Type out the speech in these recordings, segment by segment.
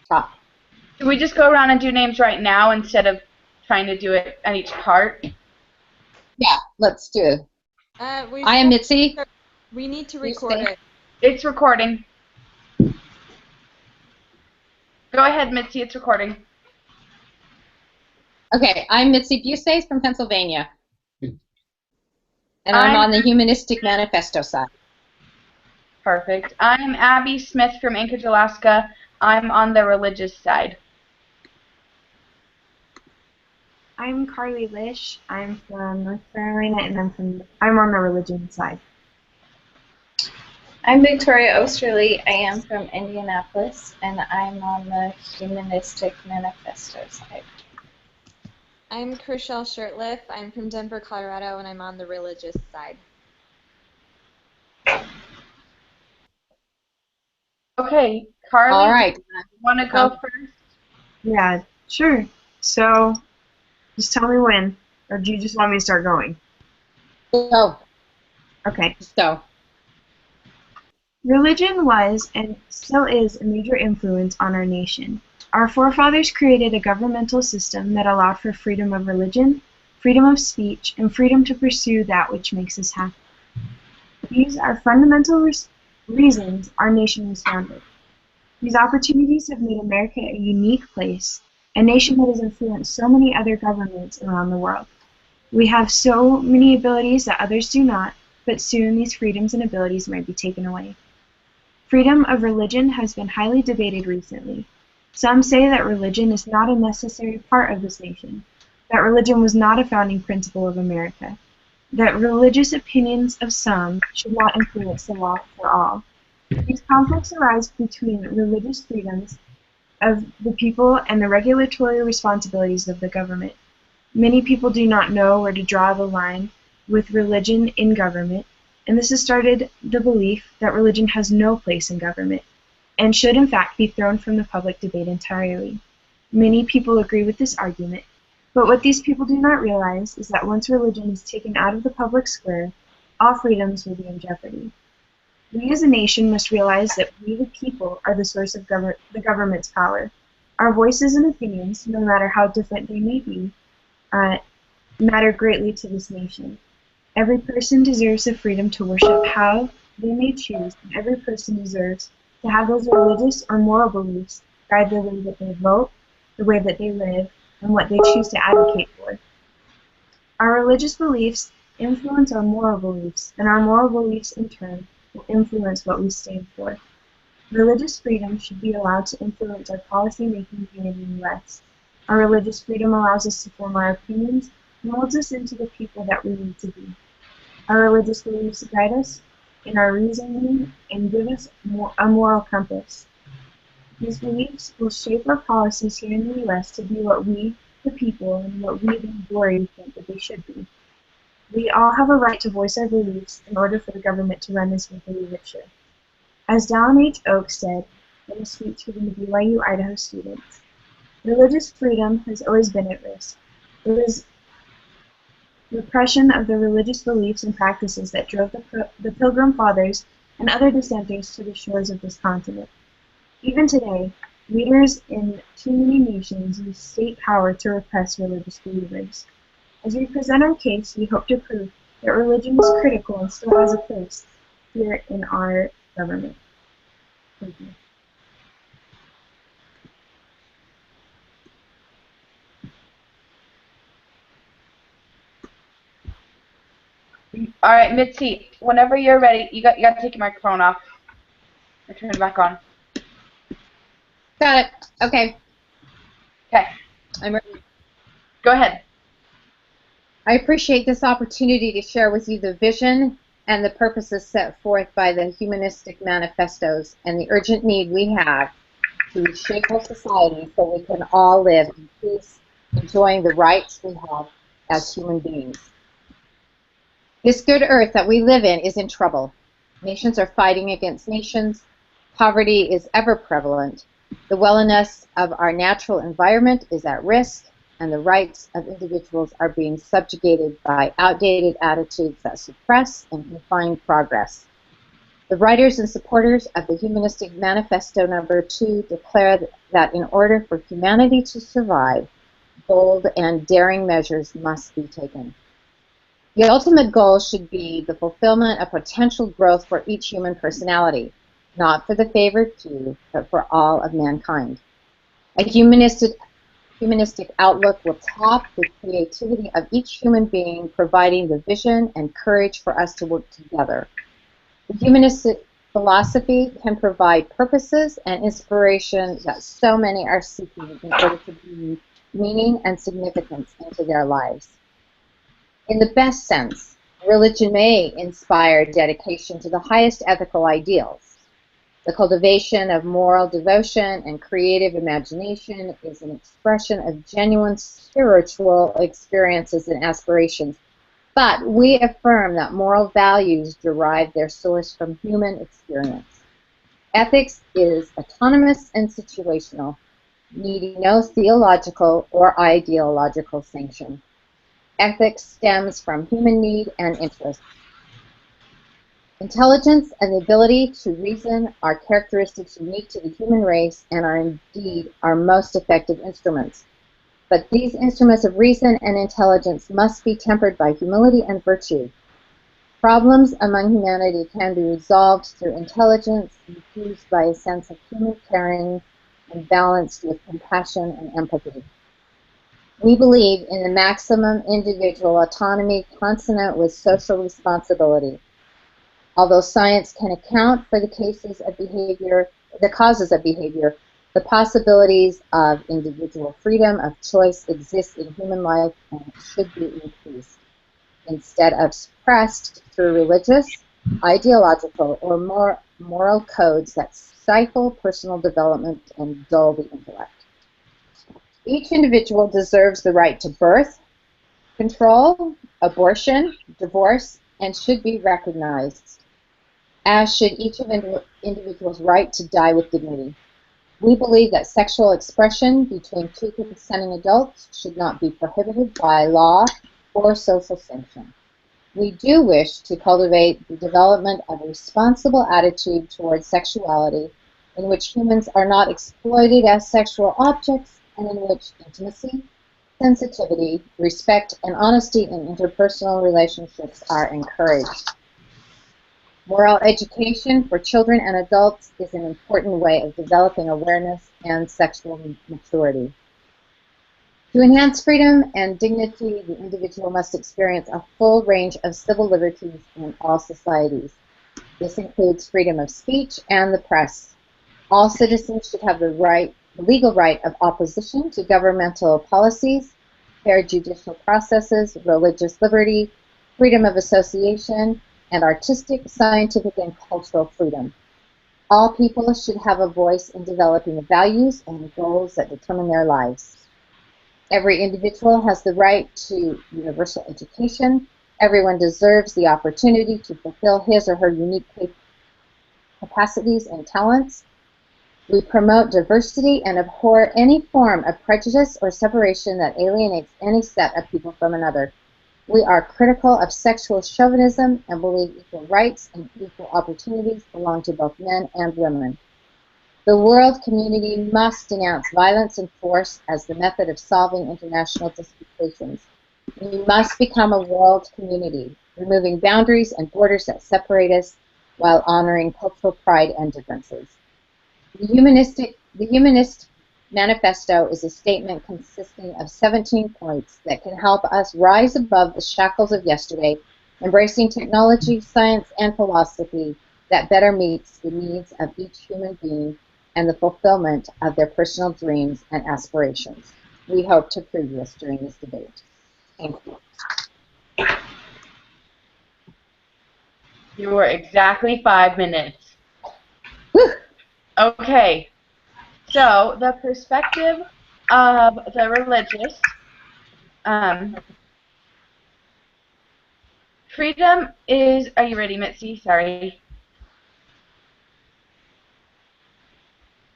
top. Do we just go around and do names right now instead of trying to do it on each part? Yeah, let's do it. I am Mitzi. We need to record it. It's recording. Go ahead, Mitzi, it's recording. Okay, I'm Mitzi Buses from Pennsylvania. And I'm on the Humanistic Manifesto side. Perfect. I'm Abby Smith from Anchorage, Alaska. I'm on the religious side. I'm Carly Lish. I'm from North Carolina, and I'm on the religion side. I'm Victoria Osterly. I am from Indianapolis, and I'm on the Humanistic Manifesto side. I'm Chriselle Shirtliff. I'm from Denver, Colorado, and I'm on the religious side. Okay, Carly, all right. do you want to go first? Yeah, sure. So, just tell me when, or do you just want me to start going? Go. Okay. So. Religion was and still is a major influence on our nation. Our forefathers created a governmental system that allowed for freedom of religion, freedom of speech, and freedom to pursue that which makes us happy. These are fundamental reasons our nation was founded. These opportunities have made America a unique place, a nation that has influenced so many other governments around the world. We have so many abilities that others do not, but soon these freedoms and abilities might be taken away. Freedom of religion has been highly debated recently. Some say that religion is not a necessary part of this nation, that religion was not a founding principle of America, that religious opinions of some should not influence the law for all. These conflicts arise between religious freedoms of the people and the regulatory responsibilities of the government. Many people do not know where to draw the line with religion in government, and this has started the belief that religion has no place in government and should in fact be thrown from the public debate entirely. Many people agree with this argument, but what these people do not realize is that once religion is taken out of the public square, all freedoms will be in jeopardy. We as a nation must realize that we the people are the source of the government's power. Our voices and opinions, no matter how different they may be, matter greatly to this nation. Every person deserves the freedom to worship how they may choose, and every person deserves to have those religious or moral beliefs guide the way that they vote, the way that they live, and what they choose to advocate for. Our religious beliefs influence our moral beliefs, and our moral beliefs in turn will influence what we stand for. Religious freedom should be allowed to influence our policy making here in the U.S. Our religious freedom allows us to form our opinions and molds us into the people that we need to be. Our religious beliefs guide us in our reasoning and give us a moral compass. These beliefs will shape our policies here in the U.S. to be what we, the people, and what we, the majority, think that they should be. We all have a right to voice our beliefs in order for the government to run as we believe it should. As Dallin H. Oaks said in a speech to the BYU Idaho students, religious freedom has always been at risk. It was repression of the religious beliefs and practices that drove the Pilgrim Fathers and other dissenters to the shores of this continent. Even today, leaders in too many nations use state power to repress religious believers. As we present our case, we hope to prove that religion is critical and still has a place here in our government. Thank you. All right, Mitzi, whenever you're ready, you got to take your microphone off or turn it back on. Got it. Okay. Okay. I'm ready. Go ahead. I appreciate this opportunity to share with you the vision and the purposes set forth by the Humanistic Manifestos and the urgent need we have to reshape our society so we can all live in peace, enjoying the rights we have as human beings. This good earth that we live in is in trouble. Nations are fighting against nations. Poverty is ever prevalent. The wellness of our natural environment is at risk, and the rights of individuals are being subjugated by outdated attitudes that suppress and confine progress. The writers and supporters of the Humanistic Manifesto number 2 declare that in order for humanity to survive, bold and daring measures must be taken. The ultimate goal should be the fulfillment of potential growth for each human personality, not for the favored few, but for all of mankind. A humanistic outlook will tap the creativity of each human being, providing the vision and courage for us to work together. The humanistic philosophy can provide purposes and inspiration that so many are seeking in order to bring meaning and significance into their lives. In the best sense, religion may inspire dedication to the highest ethical ideals. The cultivation of moral devotion and creative imagination is an expression of genuine spiritual experiences and aspirations, but we affirm that moral values derive their source from human experience. Ethics is autonomous and situational, needing no theological or ideological sanction. Ethics stems from human need and interest. Intelligence and the ability to reason are characteristics unique to the human race and are indeed our most effective instruments. But these instruments of reason and intelligence must be tempered by humility and virtue. Problems among humanity can be resolved through intelligence infused by a sense of human caring and balanced with compassion and empathy. We believe in the maximum individual autonomy consonant with social responsibility. Although science can account for the causes of behavior, the possibilities of individual freedom of choice exist in human life and should be increased, instead of suppressed through religious, ideological, or moral codes that stifle personal development and dull the intellect. Each individual deserves the right to birth, control, abortion, divorce, and should be recognized, as should each of individuals' right to die with dignity. We believe that sexual expression between two consenting adults should not be prohibited by law or social sanction. We do wish to cultivate the development of a responsible attitude towards sexuality in which humans are not exploited as sexual objects and in which intimacy, sensitivity, respect, and honesty in interpersonal relationships are encouraged. Moral education for children and adults is an important way of developing awareness and sexual maturity. To enhance freedom and dignity, the individual must experience a full range of civil liberties in all societies. This includes freedom of speech and the press. All citizens should have the legal right of opposition to governmental policies, fair judicial processes, religious liberty, freedom of association, and artistic, scientific, and cultural freedom. All people should have a voice in developing the values and goals that determine their lives. Every individual has the right to universal education. Everyone deserves the opportunity to fulfill his or her unique capacities and talents. We promote diversity and abhor any form of prejudice or separation that alienates any set of people from another. We are critical of sexual chauvinism and believe equal rights and equal opportunities belong to both men and women. The world community must denounce violence and force as the method of solving international disputations. We must become a world community, removing boundaries and borders that separate us while honoring cultural pride and differences. The Humanist Manifesto is a statement consisting of 17 points that can help us rise above the shackles of yesterday, embracing technology, science, and philosophy that better meets the needs of each human being and the fulfillment of their personal dreams and aspirations. We hope to prove this during this debate. Thank you. You were exactly 5 minutes. Whew. Okay. So, the perspective of the religious, freedom is, are you ready, Mitzi? Sorry.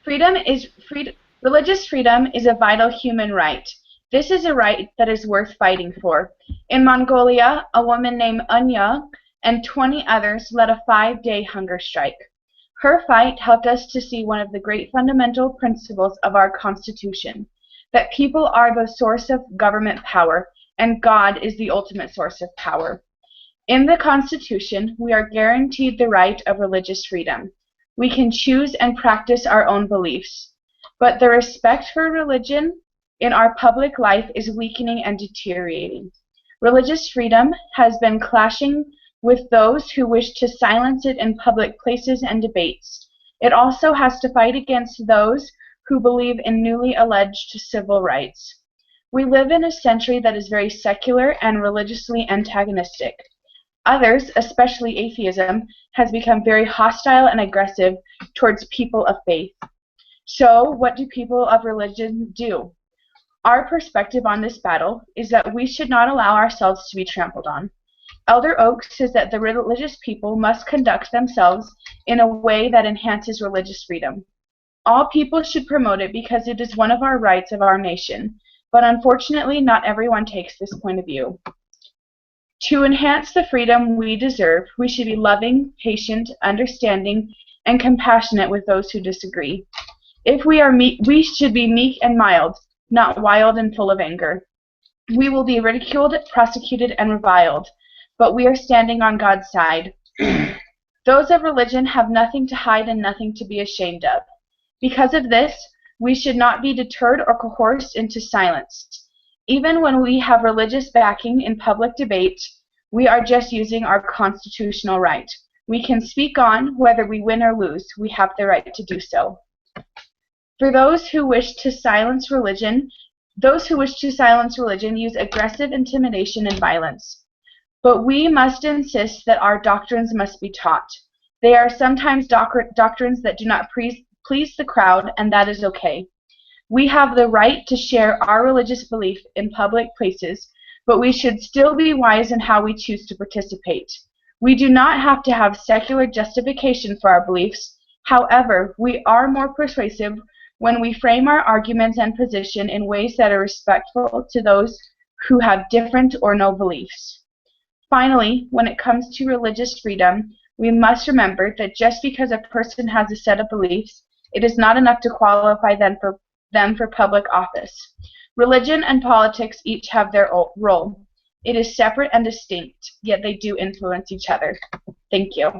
Religious freedom is a vital human right. This is a right that is worth fighting for. In Mongolia, a woman named Anya and 20 others led a 5-day hunger strike. Her fight helped us to see one of the great fundamental principles of our Constitution, that people are the source of government power, and God is the ultimate source of power. In the Constitution, we are guaranteed the right of religious freedom. We can choose and practice our own beliefs, but the respect for religion in our public life is weakening and deteriorating. Religious freedom has been clashing with those who wish to silence it in public places and debates. It also has to fight against those who believe in newly alleged civil rights. We live in a century that is very secular and religiously antagonistic. Others, especially atheism, has become very hostile and aggressive towards people of faith. So, what do people of religion do? Our perspective on this battle is that we should not allow ourselves to be trampled on. Elder Oaks says that the religious people must conduct themselves in a way that enhances religious freedom. All people should promote it because it is one of our rights of our nation, but unfortunately not everyone takes this point of view. To enhance the freedom we deserve, we should be loving, patient, understanding, and compassionate with those who disagree. If we are meek, we should be meek and mild, not wild and full of anger. We will be ridiculed, prosecuted, and reviled, but we are standing on God's side. Those of religion have nothing to hide and nothing to be ashamed of. Because of this, we should not be deterred or coerced into silence. Even when we have religious backing in public debate, we are just using our constitutional right. We can speak on whether we win or lose. We have the right to do so. For those who wish to silence religion, use aggressive intimidation and violence. But we must insist that our doctrines must be taught. They are sometimes doctrines that do not please the crowd, and that is okay. We have the right to share our religious belief in public places, but we should still be wise in how we choose to participate. We do not have to have secular justification for our beliefs. However, we are more persuasive when we frame our arguments and position in ways that are respectful to those who have different or no beliefs. Finally, when it comes to religious freedom, we must remember that just because a person has a set of beliefs, it is not enough to qualify them for public office. Religion and politics each have their role. It is separate and distinct, yet they do influence each other. Thank you.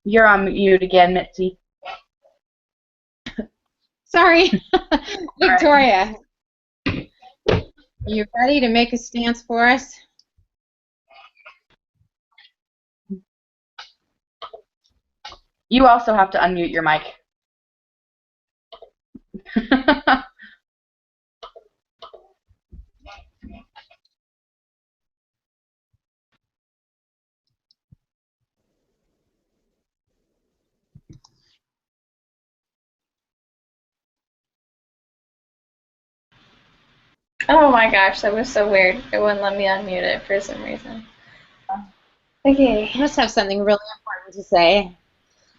You're on mute again, Mitzi. Sorry. Victoria, you ready to make a stance for us? You also have to unmute your mic. Oh my gosh, that was so weird. It wouldn't let me unmute it for some reason. Okay. You must have something really important to say.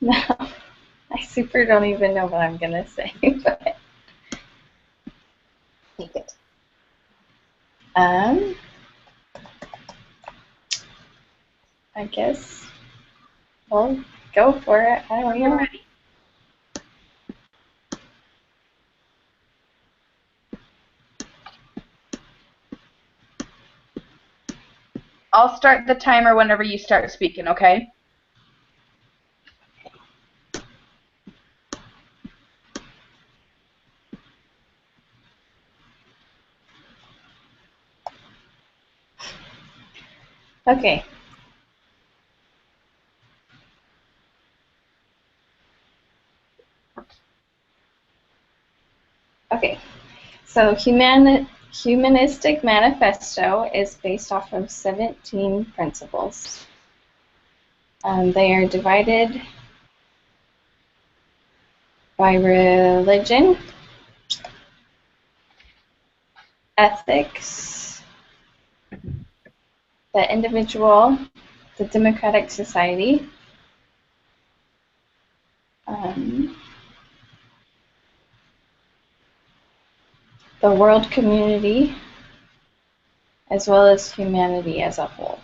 No, I super don't even know what I'm going to say. But Take it. I guess we'll go for it. I don't know. Ready? I'll start the timer whenever you start speaking, okay? Okay. Okay. So Humanistic Manifesto is based off of 17 principles. They are divided by religion, ethics, the individual, the democratic society, um, the world community, as well as humanity as a whole.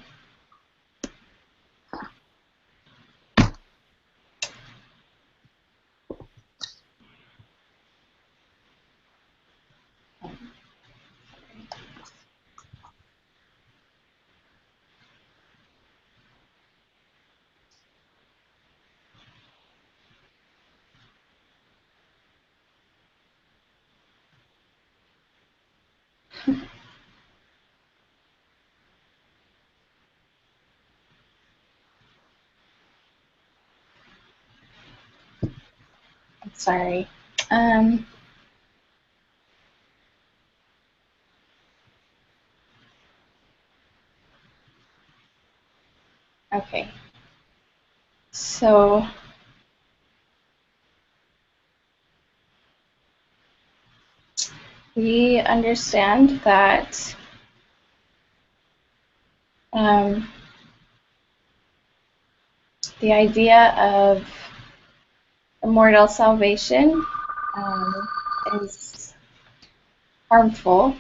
Sorry. Okay. So we understand that the idea of immortal salvation is harmful.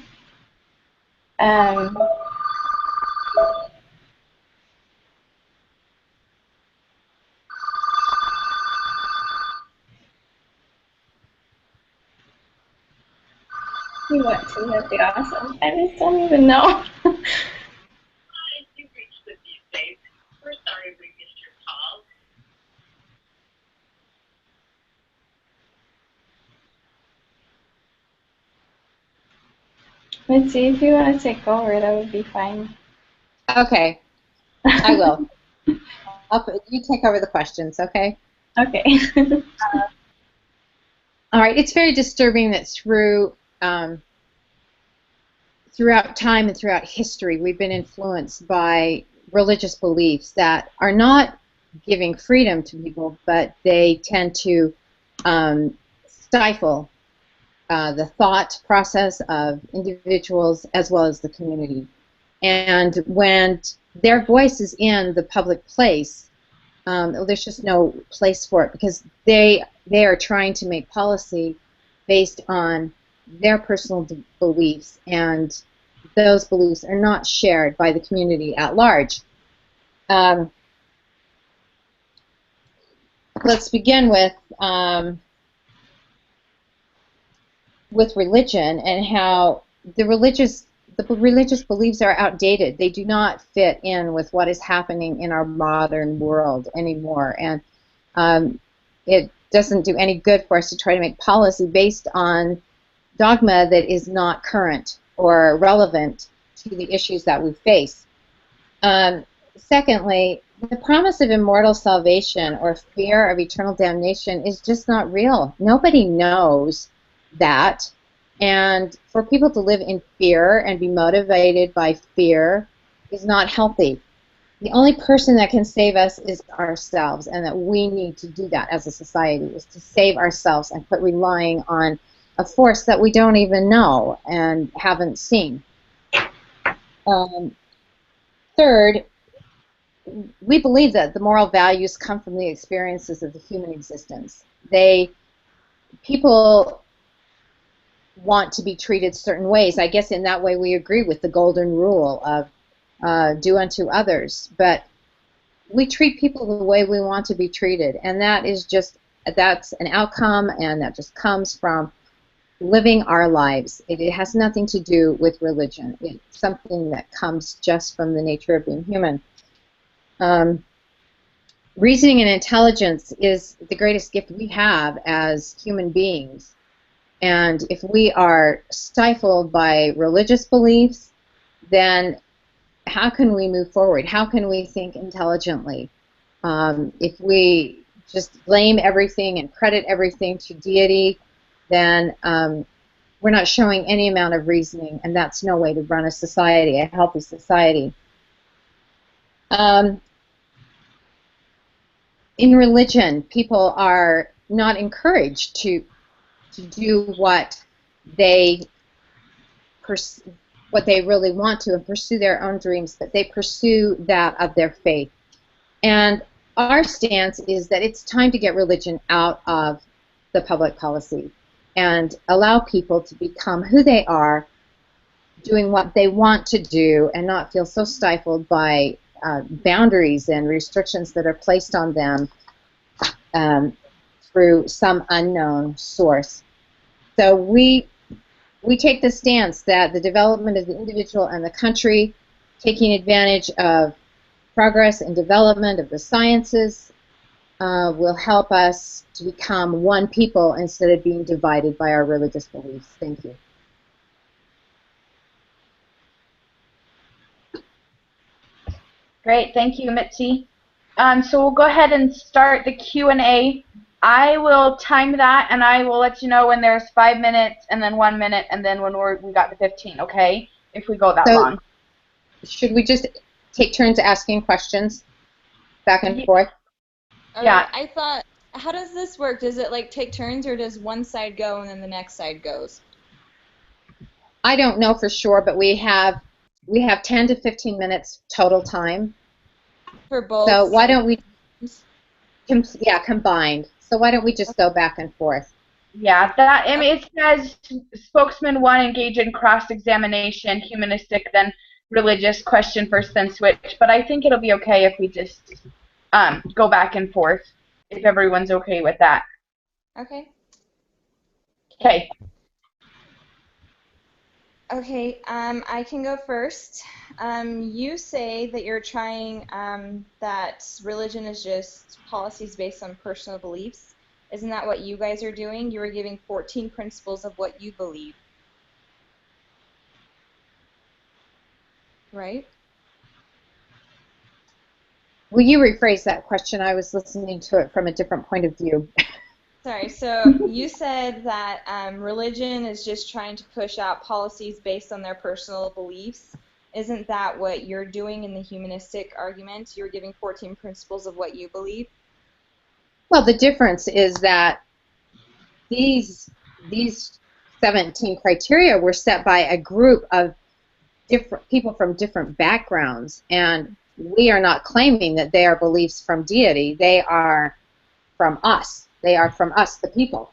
We went to, that'd be awesome. I just don't even know. You've reached the safe. We're sorry we missed your call. Mitzi, if you want to take over, that would be fine. Okay, I will. You take over the questions, okay? Okay. All right, it's very disturbing that throughout time and throughout history, we've been influenced by religious beliefs that are not giving freedom to people, but they tend to stifle the thought process of individuals as well as the community. And when their voice is in the public place, there's just no place for it because they are trying to make policy based on their personal beliefs, and those beliefs are not shared by the community at large. Let's begin with religion and how the religious beliefs are outdated. They do not fit in with what is happening in our modern world anymore, and it doesn't do any good for us to try to make policy based on dogma that is not current or relevant to the issues that we face. Secondly, the promise of immortal salvation or fear of eternal damnation is just not real. Nobody knows that. And for people to live in fear and be motivated by fear is not healthy. The only person that can save us is ourselves, and that we need to do that as a society, is to save ourselves and quit relying on a force that we don't even know and haven't seen. Third, we believe that the moral values come from the experiences of the human existence. People want to be treated certain ways. I guess in that way we agree with the golden rule of do unto others, but we treat people the way we want to be treated, and that's an outcome, and that just comes from living our lives. It has nothing to do with religion. It's something that comes just from the nature of being human. Reasoning and intelligence is the greatest gift we have as human beings. And if we are stifled by religious beliefs, then how can we move forward? How can we think intelligently? If we just blame everything and credit everything to deity, then we're not showing any amount of reasoning, and that's no way to run a society, a healthy society. In religion, people are not encouraged to do what they really want to and pursue their own dreams, but they pursue that of their faith. And our stance is that it's time to get religion out of the public policy and allow people to become who they are, doing what they want to do, and not feel so stifled by boundaries and restrictions that are placed on them through some unknown source. So we take the stance that the development of the individual and the country, taking advantage of progress and development of the sciences, will help us to become one people instead of being divided by our religious beliefs. Thank you. Great, thank you, Mitzi. So we'll go ahead and start the Q&A. I will time that, and I will let you know when there's 5 minutes, and then 1 minute, and then when we got to 15. Okay? If we go that long. Should we just take turns asking questions back and forth? Okay, Yeah. I thought, how does this work? Does it like take turns, or does one side go and then the next side goes? I don't know for sure, but we have 10 to 15 minutes total time. For both? So why don't we, sides? combined. So why don't we just go back and forth? Yeah, that, I mean, it says spokesman 1 engage in cross-examination, humanistic, then religious, question first, then switch. But I think it'll be okay if we just go back and forth, if everyone's okay with that. Okay. Okay. Okay, I can go first. You say that you're trying that religion is just policies based on personal beliefs. Isn't that what you guys are doing? You were giving 14 principles of what you believe. Right? Will you rephrase that question? I was listening to it from a different point of view. Sorry, so you said that religion is just trying to push out policies based on their personal beliefs. Isn't that what you're doing in the humanistic argument? You're giving 14 principles of what you believe? Well, the difference is that these 17 criteria were set by a group of different people from different backgrounds, and we are not claiming that they are beliefs from deity. They are from us. They are from us, the people.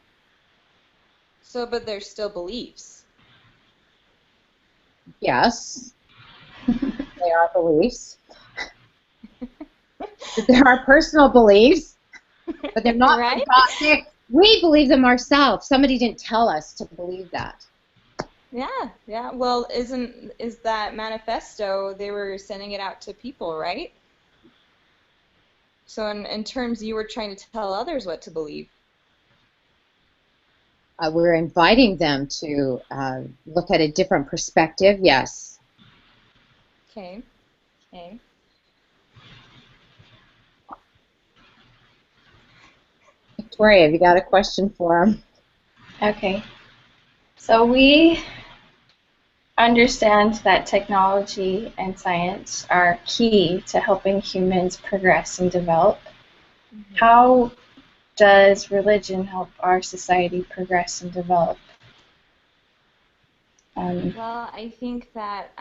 So, but they're still beliefs. Yes, they are beliefs. There are personal beliefs, but they're not Right? from God. We believe them ourselves. Somebody didn't tell us to believe that. Yeah. Well, is that manifesto, they were sending it out to people, right? So in terms, you were trying to tell others what to believe. We're inviting them to look at a different perspective, yes. Okay. Victoria, have you got a question for him? Okay. So we understand that technology and science are key to helping humans progress and develop. Mm-hmm. How does religion help our society progress and develop? Well, I think that,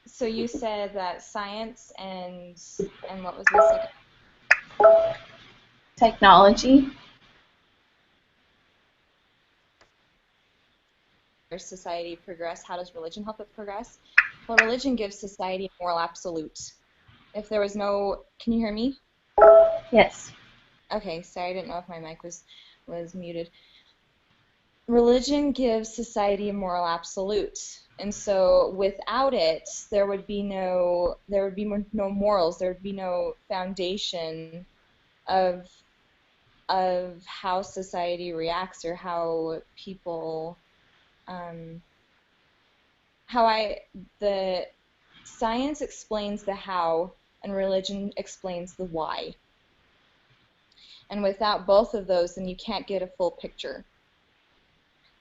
so you said that science and what was the second? Technology. Society progress. How does religion help it progress? Well, religion gives society a moral absolute. If there was no, can you hear me? Yes. Okay, sorry, I didn't know if my mic was muted. Religion gives society a moral absolute, and so without it, there would be no morals. There would be no foundation of how society reacts or how people. The science explains the how, and religion explains the why. And without both of those, then you can't get a full picture.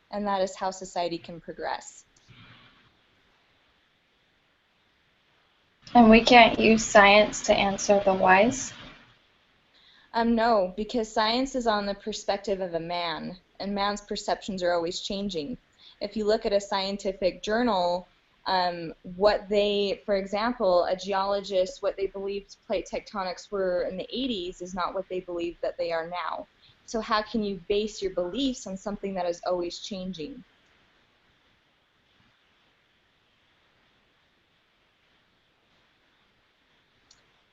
And that is how society can progress. And we can't use science to answer the whys? No, because science is on the perspective of a man, and man's perceptions are always changing. If you look at a scientific journal, What they, for example, a geologist, what they believed plate tectonics were in the 80s is not what they believe that they are now. So how can you base your beliefs on something that is always changing?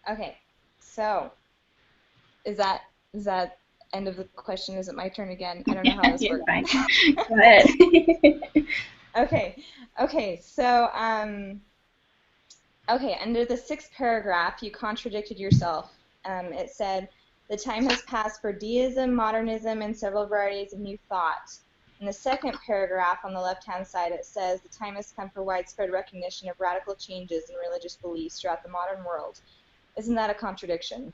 Okay, so is that end of the question? Is it my turn again? I don't know how this You're works. fine. Go ahead. Okay, so okay, under the 6th paragraph, you contradicted yourself. It said, the time has passed for deism, modernism, and several varieties of new thought. In the 2nd paragraph on the left-hand side, it says, the time has come for widespread recognition of radical changes in religious beliefs throughout the modern world. Isn't that a contradiction?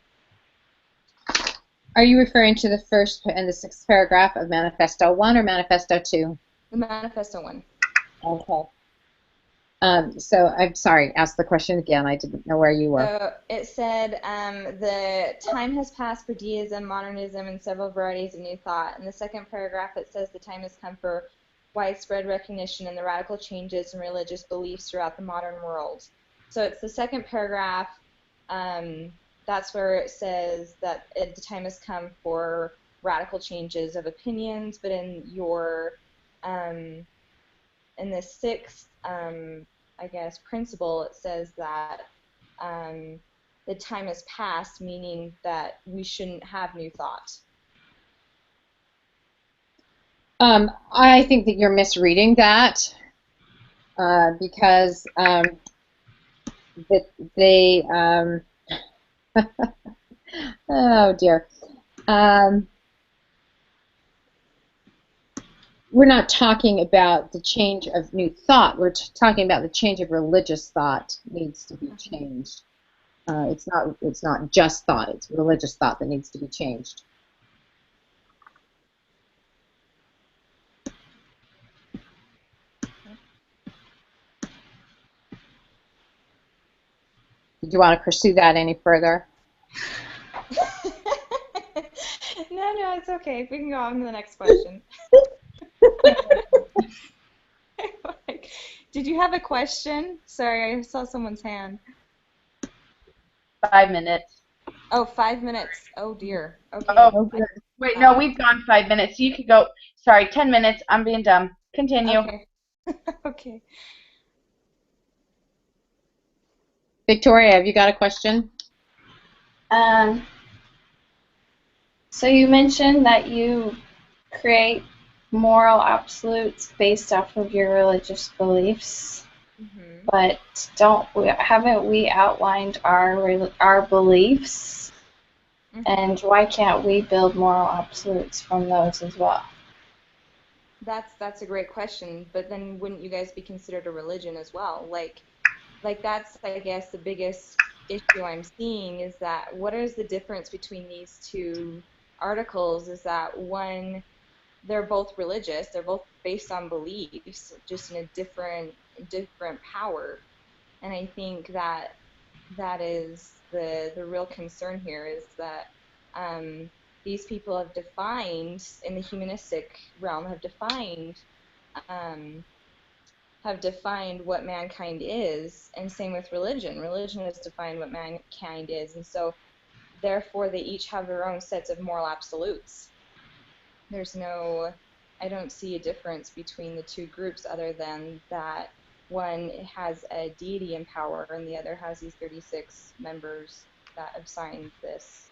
Are you referring to the 1st and the 6th paragraph of Manifesto 1 or Manifesto 2? The Manifesto one. Okay. So I'm sorry, ask the question again. I didn't know where you were. So it said, the time has passed for deism, modernism, and several varieties of new thought. In the 2nd paragraph, it says the time has come for widespread recognition and the radical changes in religious beliefs throughout the modern world. So it's the 2nd paragraph. That's where it says that the time has come for radical changes of opinions. But in your in the 6th, I guess, principle, it says that the time has passed, meaning that we shouldn't have new thought. I think that you're misreading that because that they oh dear. We're not talking about the change of new thought. We're talking about the change of religious thought needs to be changed. It's not just thought. It's religious thought that needs to be changed. Did you want to pursue that any further? No, it's okay. We can go on to the next question. Did you have a question? Sorry, I saw someone's hand. 5 minutes. Oh, 5 minutes. Oh, dear. Okay. Oh, wait, no, we've gone 5 minutes. You could go. Sorry, 10 minutes. I'm being dumb. Continue. Okay. Okay. Victoria, have you got a question? So you mentioned that you create moral absolutes based off of your religious beliefs, but haven't we outlined our beliefs, and why can't we build moral absolutes from those as well? That's a great question, but then wouldn't you guys be considered a religion as well? Like that's, I guess, the biggest issue I'm seeing is that what is the difference between these two articles is that one, they're both religious, they're both based on beliefs, just in a different power. And I think that is the real concern here is that these people have defined, in the humanistic realm, have defined what mankind is, and same with religion. Religion has defined what mankind is, and so therefore they each have their own sets of moral absolutes. I don't see a difference between the two groups other than that one has a deity in power and the other has these 36 members that have signed this.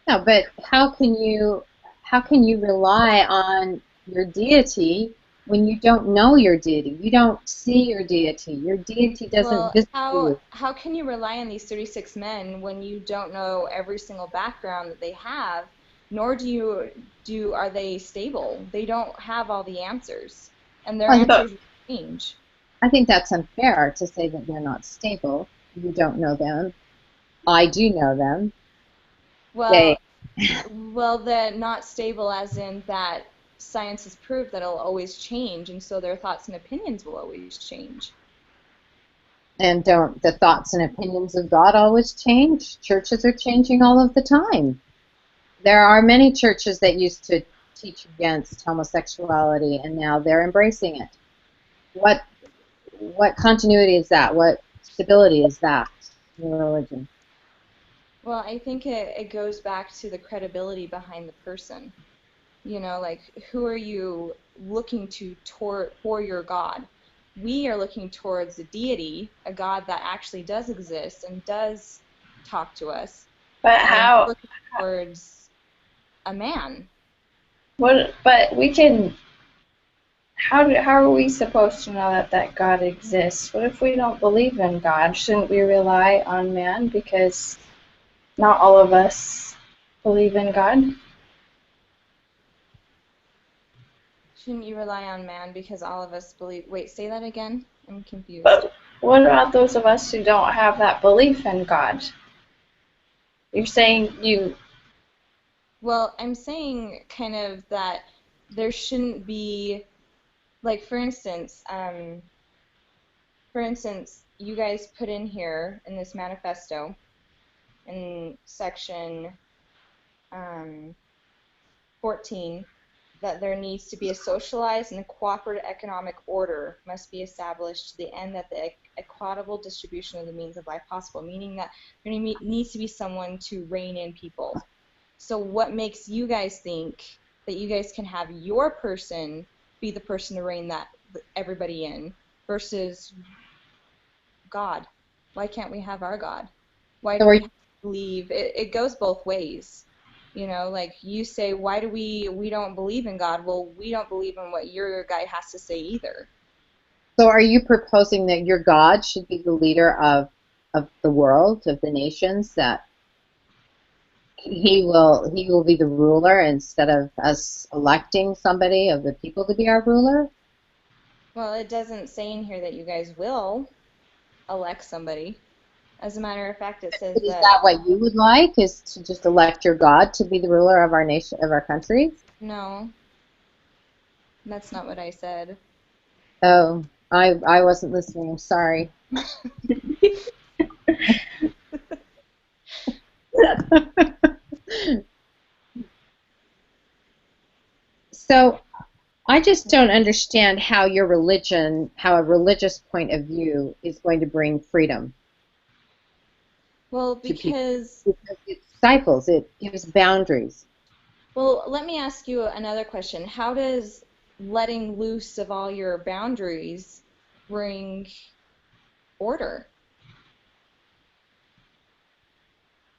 No, but how can you rely on your deity when you don't know your deity? You don't see your deity. Your deity doesn't visit you. How can you rely on these 36 men when you don't know every single background that they have, nor are they stable? They don't have all the answers, and their answers change. I think that's unfair to say that they're not stable. You don't know them. I do know them. Well, they're not stable as in that science has proved that it'll always change, and so their thoughts and opinions will always change. And don't the thoughts and opinions of God always change? Churches are changing all of the time. There are many churches that used to teach against homosexuality, and now they're embracing it. what continuity is that? What stability is that in your religion? Well, I think it goes back to the credibility behind the person. You know, like, who are you looking to toward for your God? We are looking towards a deity, a God that actually does exist and does talk to us, But and how? looking towards a man. What? But we can. How are we supposed to know that God exists? What if we don't believe in God? Shouldn't we rely on man because not all of us believe in God? Shouldn't you rely on man because all of us believe? Wait, say that again. I'm confused. But what about those of us who don't have that belief in God? You're saying you. Well, I'm saying kind of that there shouldn't be, like, for instance, you guys put in here in this manifesto in section 14 that there needs to be a socialized and cooperative economic order must be established to the end that the equitable distribution of the means of life possible, meaning that there needs to be someone to rein in people. So what makes you guys think that you guys can have your person be the person to rein that everybody in versus God? Why can't we have our God? Why do we have to believe? It goes both ways. You know, like you say, why do we don't believe in God? Well, we don't believe in what your guy has to say either. So are you proposing that your God should be the leader of the world, of the nations, that he will be the ruler instead of us electing somebody of the people to be our ruler? Well, it doesn't say in here that you guys will elect somebody. As a matter of fact, it says But is that that what you would like, is to just elect your God to be the ruler of our nation, of our country? no, that's not what I said. Oh, I wasn't listening. I'm sorry. So I just don't understand how your religion, how a religious point of view is going to bring freedom Well, to people. because Because it stifles, it gives boundaries. Well, let me ask you another question. How does letting loose of all your boundaries bring order?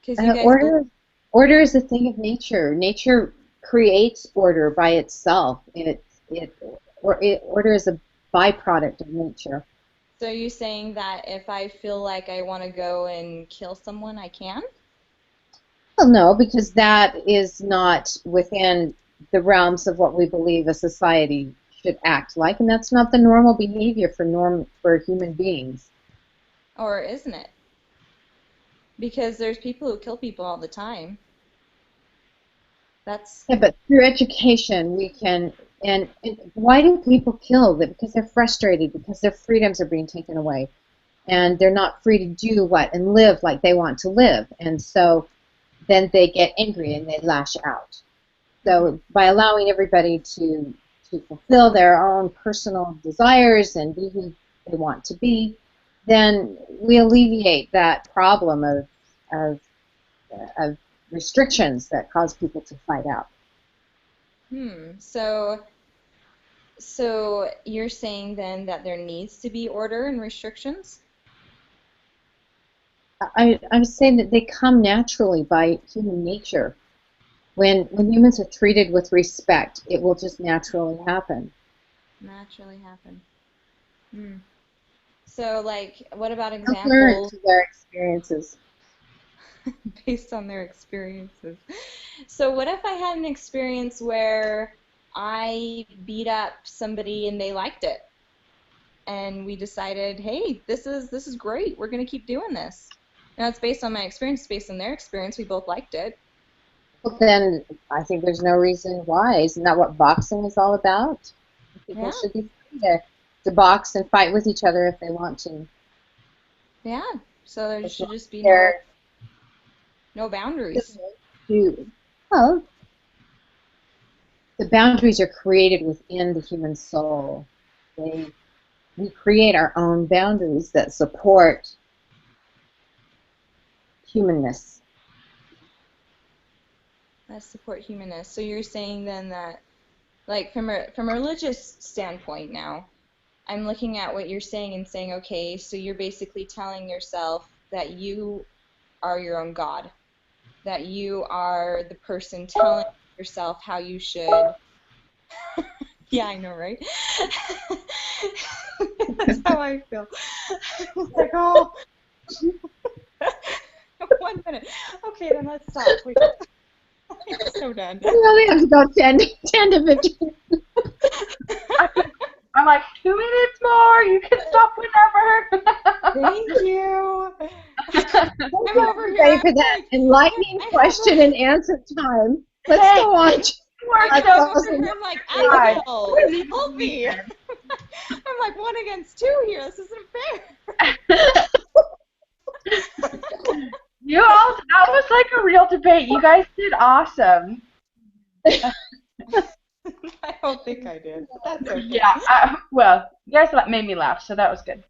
Because you guys believe, Order is a thing of nature. Nature creates order by itself. Order is a byproduct of nature. so you're saying that if I feel like I want to go and kill someone, I can? Well, no, because that is not within the realms of what we believe a society should act like, and that's not the normal behavior for human beings. Or isn't it? Because there's people who kill people all the time. That's Yeah, but through education, we can. And why do people kill? Because they're frustrated, because their freedoms are being taken away, and they're not free to do what and live like they want to live, and so then they get angry and they lash out. So by allowing everybody to fulfill their own personal desires and be who they want to be, then we alleviate that problem of, of restrictions that cause people to fight out. So you're saying then that there needs to be order and restrictions? I'm saying that they come naturally by human nature. When humans are treated with respect, it will just naturally happen. Naturally happen. So, like, what about They'll learn examples through their experiences. based on their experiences? So, what if I had an experience where I beat up somebody and they liked it, and we decided, hey, this is great. We're gonna keep doing this. Now, it's based on my experience, it's based on their experience. We both liked it. Well, then I think there's no reason why. Isn't that what boxing is all about? People Yeah, should be free to box and fight with each other if they want to. yeah. So there As should long just as be they're no boundaries. well, the boundaries are created within the human soul. They we create our own boundaries that support humanness. That support humanness. So you're saying then that, like, from a religious standpoint now, I'm looking at what you're saying and saying, okay, so you're basically telling yourself that you are your own God, that you are the person telling yourself how you should. Yeah, I know, right? That's how I feel. Like, oh, 1 minute. Okay, then let's stop. Wait. I'm so done. We only have to go 10 to 15. I'm like, 2 minutes more. You can stop whenever. Thank you. I'm over here. Ready for that enlightening question and answer time. Let's go on. I'm like, I will. Help me. I'm like 1 against 2 here. This isn't fair. You all, that was like a real debate. You guys did awesome. I don't think I did. But that's okay. Yeah, well, you guys made me laugh, so that was good.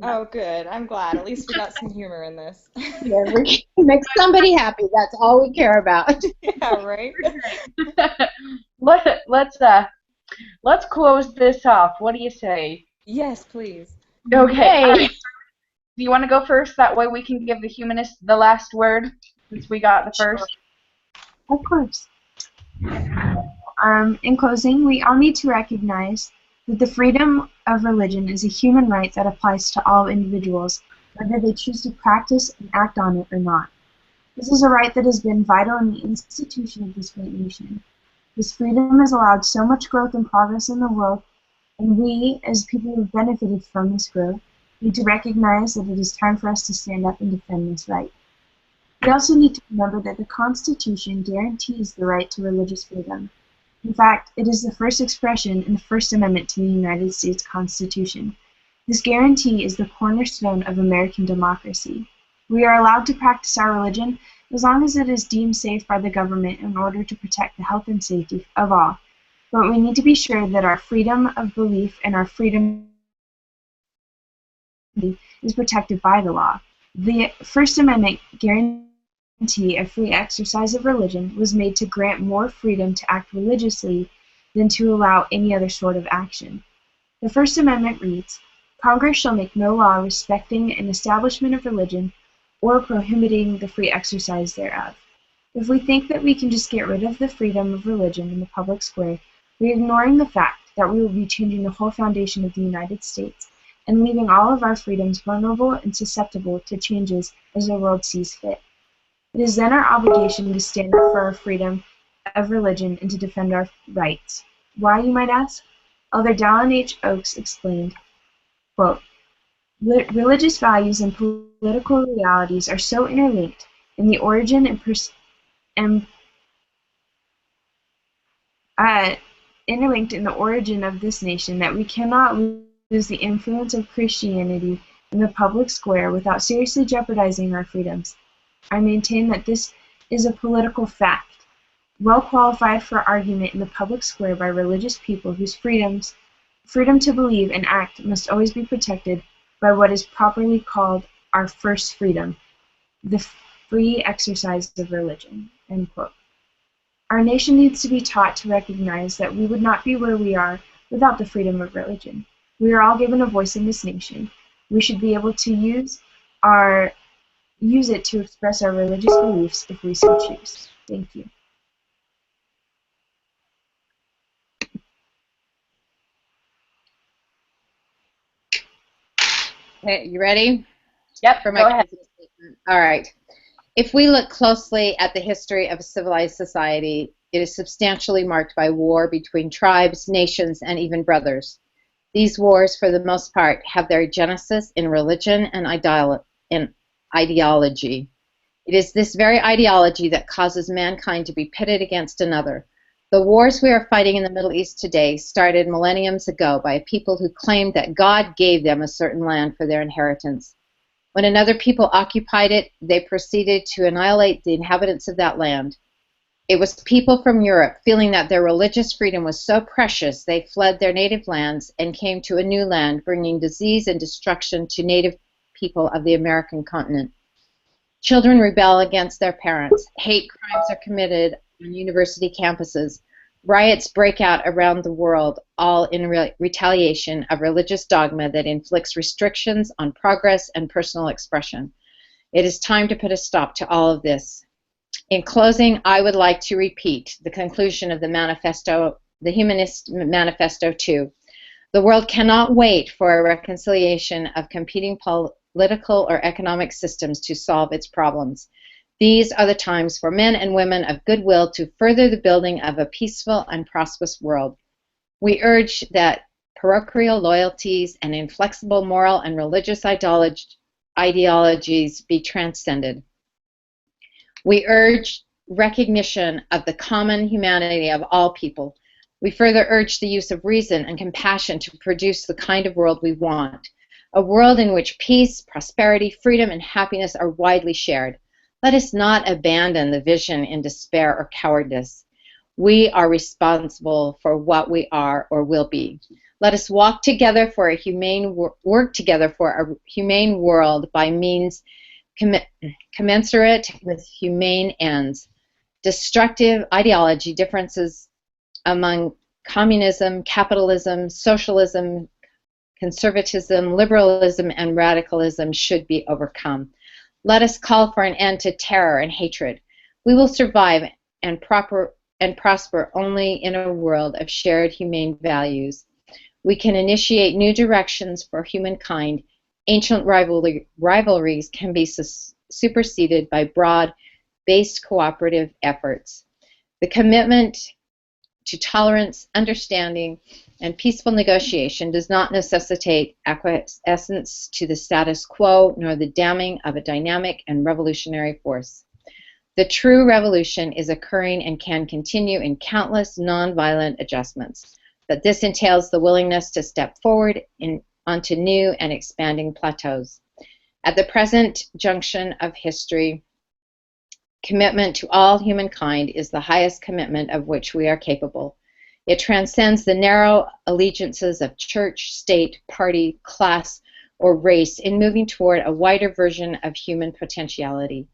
Oh, good. I'm glad. At least we got some humor in this. Yeah, we make somebody happy. That's all we care about. Yeah, right? Let's close this off. What do you say? Yes, please. Okay. Right. Do you want to go first? That way we can give the humanist the last word, since we got the first. Of course. In closing, we all need to recognize that the freedom of religion is a human right that applies to all individuals, whether they choose to practice and act on it or not. This is a right that has been vital in the institution of this great nation. This freedom has allowed so much growth and progress in the world, and we, as people who have benefited from this growth, need to recognize that it is time for us to stand up and defend this right. We also need to remember that the Constitution guarantees the right to religious freedom. In fact, it is the first expression in the First Amendment to the United States Constitution. This guarantee is the cornerstone of American democracy. We are allowed to practice our religion as long as it is deemed safe by the government in order to protect the health and safety of all. But we need to be sure that our freedom of belief and our freedom is protected by the law. The First Amendment guarantee of free exercise of religion was made to grant more freedom to act religiously than to allow any other sort of action. The First Amendment reads, "Congress shall make no law respecting an establishment of religion or prohibiting the free exercise thereof." If we think that we can just get rid of the freedom of religion in the public square, we are ignoring the fact that we will be changing the whole foundation of the United States and leaving all of our freedoms vulnerable and susceptible to changes as the world sees fit. It is then our obligation to stand up for our freedom of religion and to defend our rights. Why, you might ask? Elder Dallin H. Oaks explained, quote, "Religious values and political realities are so interlinked in the origin interlinked in the origin of this nation that we cannot lose the influence of Christianity in the public square without seriously jeopardizing our freedoms. I maintain that this is a political fact, well qualified for argument in the public square by religious people whose freedom to believe and act must always be protected by what is properly called our first freedom, the free exercise of religion." End quote. Our nation needs to be taught to recognize that we would not be where we are without the freedom of religion. We are all given a voice in this nation. We should be able to use it to express our religious beliefs if we so choose. Thank you. Okay, you ready? Yep, For my go ahead. statement. All right. If we look closely at the history of civilized society, it is substantially marked by war between tribes, nations, and even brothers. These wars, for the most part, have their genesis in religion and ideology. It is this very ideology that causes mankind to be pitted against another. The wars we are fighting in the Middle East today started millenniums ago by people who claimed that God gave them a certain land for their inheritance. When another people occupied it, they proceeded to annihilate the inhabitants of that land. It was people from Europe feeling that their religious freedom was so precious they fled their native lands and came to a new land, bringing disease and destruction to native people of the American continent. Children rebel against their parents. Hate crimes are committed on university campuses. Riots break out around the world, all in retaliation of religious dogma that inflicts restrictions on progress and personal expression. It is time to put a stop to all of this. In closing, I would like to repeat the conclusion of the manifesto, the Humanist Manifesto 2. The world cannot wait for a reconciliation of competing political or economic systems to solve its problems. These are the times for men and women of goodwill to further the building of a peaceful and prosperous world. We urge that parochial loyalties and inflexible moral and religious ideologies be transcended. We urge recognition of the common humanity of all people. We further urge the use of reason and compassion to produce the kind of world we want, a world in which peace, prosperity, freedom, and happiness are widely shared. Let us not abandon the vision in despair or cowardice. We are responsible for what we are or will be. Let us work together for a humane world by means commensurate with humane ends. Destructive ideology differences among communism, capitalism, socialism, conservatism, liberalism, and radicalism should be overcome. Let us call for an end to terror and hatred. We will survive and prosper only in a world of shared humane values. We can initiate new directions for humankind. Ancient rivalries can be superseded by broad-based cooperative efforts. The commitment to tolerance, understanding, and peaceful negotiation does not necessitate acquiescence to the status quo, nor the damning of a dynamic and revolutionary force. The true revolution is occurring and can continue in countless nonviolent adjustments, but this entails the willingness to step forward onto new and expanding plateaus. At the present junction of history, commitment to all humankind is the highest commitment of which we are capable. It transcends the narrow allegiances of church, state, party, class, or race in moving toward a wider version of human potentiality.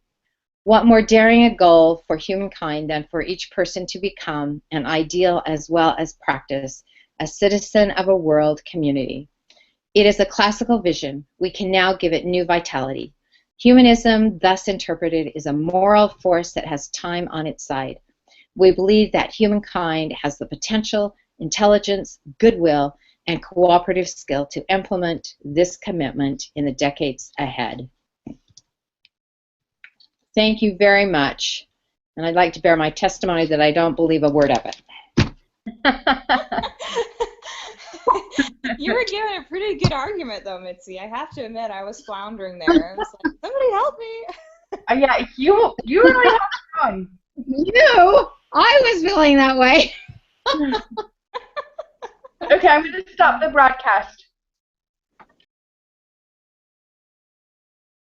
What more daring a goal for humankind than for each person to become an ideal as well as practice, a citizen of a world community? It is a classical vision. We can now give it new vitality. Humanism, thus interpreted, is a moral force that has time on its side. We believe that humankind has the potential, intelligence, goodwill, and cooperative skill to implement this commitment in the decades ahead. Thank you very much. And I'd like to bear my testimony that I don't believe a word of it. You were giving a pretty good argument, though, Mitzi. I have to admit, I was floundering there. I was like, somebody help me. Yeah, you really have fun. I was feeling that way. Okay, I'm going to stop the broadcast.